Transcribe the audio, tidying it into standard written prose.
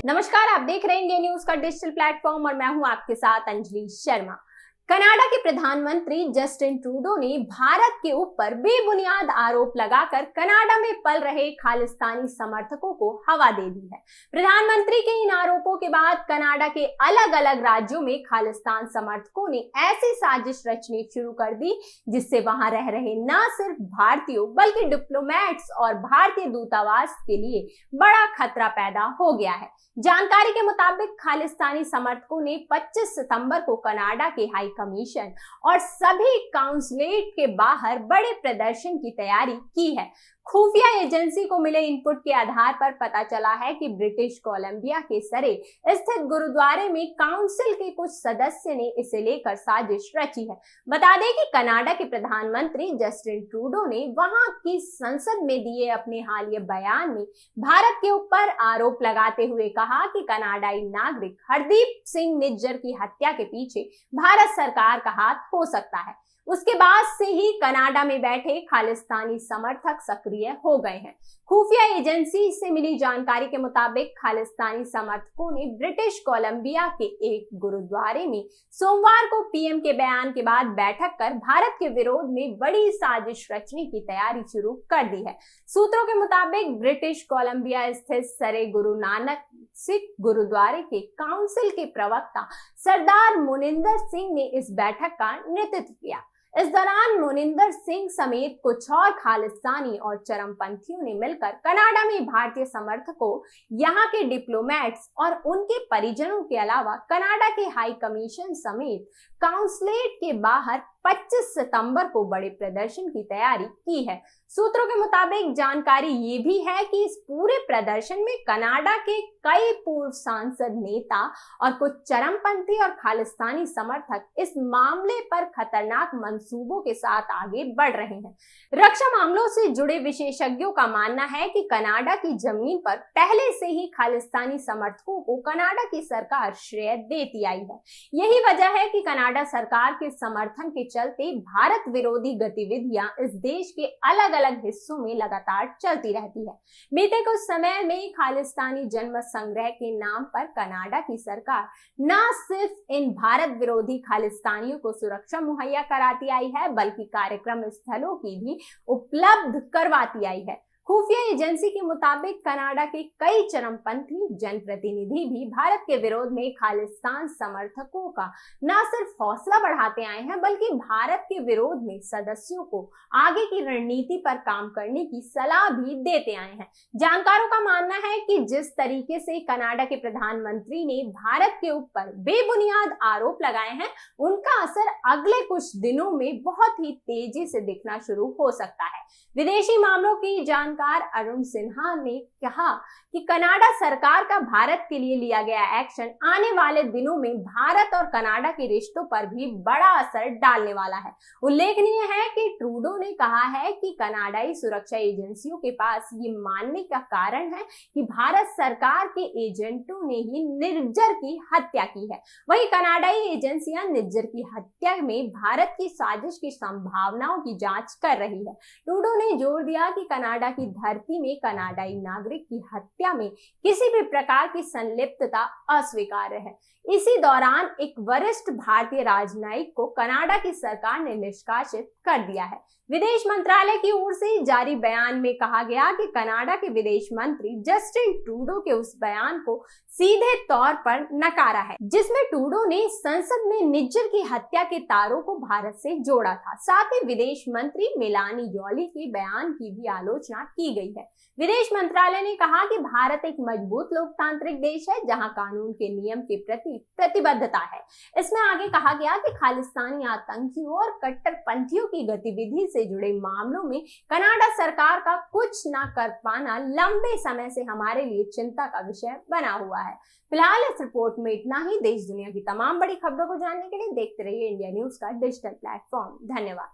नमस्कार, आप देख रहे हैं इंडिया न्यूज का डिजिटल प्लेटफॉर्म और मैं हूं आपके साथ अंजलि शर्मा। कनाडा के प्रधानमंत्री जस्टिन ट्रूडो ने भारत के ऊपर बेबुनियाद आरोप लगाकर कनाडा में पल रहे खालिस्तानी समर्थकों को हवा दे दी है। प्रधानमंत्री के इन आरोपों के बाद कनाडा के अलग अलग राज्यों में खालिस्तान समर्थकों ने ऐसी साजिश रचनी शुरू कर दी जिससे वहां रह रहे न सिर्फ भारतीयों बल्कि डिप्लोमेट्स और भारतीय दूतावास के लिए बड़ा खतरा पैदा हो गया है। जानकारी के मुताबिक खालिस्तानी समर्थकों ने 25 सितंबर को कनाडा के हाई कमीशन और सभी काउंसलेट के बाहर बड़े प्रदर्शन की तैयारी की है। खुफिया एजेंसी को मिले इनपुट के आधार पर पता चला है कि ब्रिटिश कोलंबिया के सरे स्थित गुरुद्वारे में काउंसिल के कुछ सदस्य ने इसे लेकर साजिश रची है। बता दें कि कनाडा के प्रधानमंत्री जस्टिन ट्रूडो ने वहां की संसद में दिए अपने हालिया बयान में भारत के ऊपर आरोप लगाते हुए कहा कि कनाडाई नागरिक हरदीप सिंह निज्जर की हत्या के पीछे भारत सरकार का हाथ हो सकता है। उसके बाद से ही कनाडा में बैठे खालिस्तानी समर्थक सक्रिय हो गए हैं। खुफिया एजेंसी से मिली जानकारी के मुताबिक खालिस्तानी समर्थकों ने ब्रिटिश कोलंबिया के एक गुरुद्वारे में सोमवार को पीएम के बयान के बाद बैठक कर भारत के विरोध में बड़ी साजिश रचने की तैयारी शुरू कर दी है। सूत्रों के मुताबिक ब्रिटिश कोलंबिया स्थित सरे गुरु नानक सिख गुरुद्वारे के काउंसिल के प्रवक्ता सरदार मोनिंदर सिंह ने इस बैठक का नेतृत्व किया। इस दौरान मोनिंदर सिंह समेत कुछ और खालिस्तानी और चरमपंथियों ने मिलकर कनाडा में भारतीय समर्थकों, यहाँ के डिप्लोमेट्स और उनके परिजनों के अलावा कनाडा के हाई कमीशन समेत काउंसलेट के बाहर 25 सितंबर को बड़े प्रदर्शन की तैयारी की है। सूत्रों के मुताबिक जानकारी ये भी है कि इस पूरे प्रदर्शन में कनाडा के कई पूर्व सांसद, नेता और कुछ चरमपंथी और खालिस्तानी समर्थक इस मामले पर खतरनाक मंसूबों के साथ आगे बढ़ रहे हैं। रक्षा मामलों से जुड़े विशेषज्ञों का मानना है कि कनाडा की जमीन पर पहले से ही खालिस्तानी समर्थकों को कनाडा की सरकार श्रेय देती आई है। यही वजह है कि कनाडा सरकार के समर्थन के चलते भारत विरोधी गतिविधियां इस देश के अलग अलग हिस्सों में लगातार चलती रहती है। बीते कुछ समय में खालिस्तानी जन्म संग्रह के नाम पर कनाडा की सरकार न सिर्फ इन भारत विरोधी खालिस्तानियों को सुरक्षा मुहैया कराती आई है बल्कि कार्यक्रम स्थलों की भी उपलब्ध करवाती आई है। खुफिया एजेंसी के मुताबिक कनाडा के कई चरमपंथी जनप्रतिनिधि भी भारत के विरोध में खालिस्तान समर्थकों का न सिर्फ हौसला बढ़ाते आए हैं बल्कि भारत के विरोध में सदस्यों को आगे की रणनीति पर काम करने की सलाह भी देते आए हैं। जानकारों का मानना है कि जिस तरीके से कनाडा के प्रधानमंत्री ने भारत के ऊपर बेबुनियाद आरोप लगाए हैं, उनका असर अगले कुछ दिनों में बहुत ही तेजी से दिखना शुरू हो सकता है। विदेशी मामलों की जानकार अरुण सिन्हा ने कहा कि कनाडा सरकार का भारत के लिए लिया गया एक्शन आने वाले दिनों में भारत और कनाडा के रिश्तों पर भी बड़ा असर डालने वाला है। उल्लेखनीय है कि ट्रूडो ने कहा है कि कनाडाई सुरक्षा एजेंसियों के पास ये मानने का कारण है कि भारत सरकार के एजेंटों ने ही निज्जर की हत्या की है। वहीं कनाडाई एजेंसियां निज्जर की हत्या में भारत की साजिश की संभावनाओं की जांच कर रही है। ट्रूडो ने जोर दिया कि कनाडा की धरती में कनाडाई नागरिक की हत्या में किसी भी प्रकार की संलिप्तता अस्वीकार्य है। इसी दौरान एक वरिष्ठ भारतीय राजनयिक को कनाडा की सरकार ने निष्कासित कर दिया है। विदेश मंत्रालय की ओर से जारी बयान में कहा गया कि कनाडा के विदेश मंत्री जस्टिन ट्रूडो के उस बयान को सीधे तौर पर नकारा है जिसमें ट्रूडो ने संसद में निज्जर की हत्या के तारों को भारत से जोड़ा था। साथ ही विदेश मंत्री मेलानी जॉली के बयान की भी आलोचना की गई है। विदेश मंत्रालय ने कहा कि भारत एक मजबूत लोकतांत्रिक देश है जहां कानून के नियम के प्रति प्रतिबद्धता है। इसमें आगे कहा गया कि खालिस्तानी आतंकियों और कट्टरपंथियों की गतिविधि से जुड़े मामलों में कनाडा सरकार का कुछ न कर पाना लंबे समय से हमारे लिए चिंता का विषय बना हुआ है। फिलहाल इस रिपोर्ट में इतना ही। देश दुनिया की तमाम बड़ी खबरों को जानने के लिए देखते रहिए इंडिया न्यूज का डिजिटल प्लेटफॉर्म। धन्यवाद।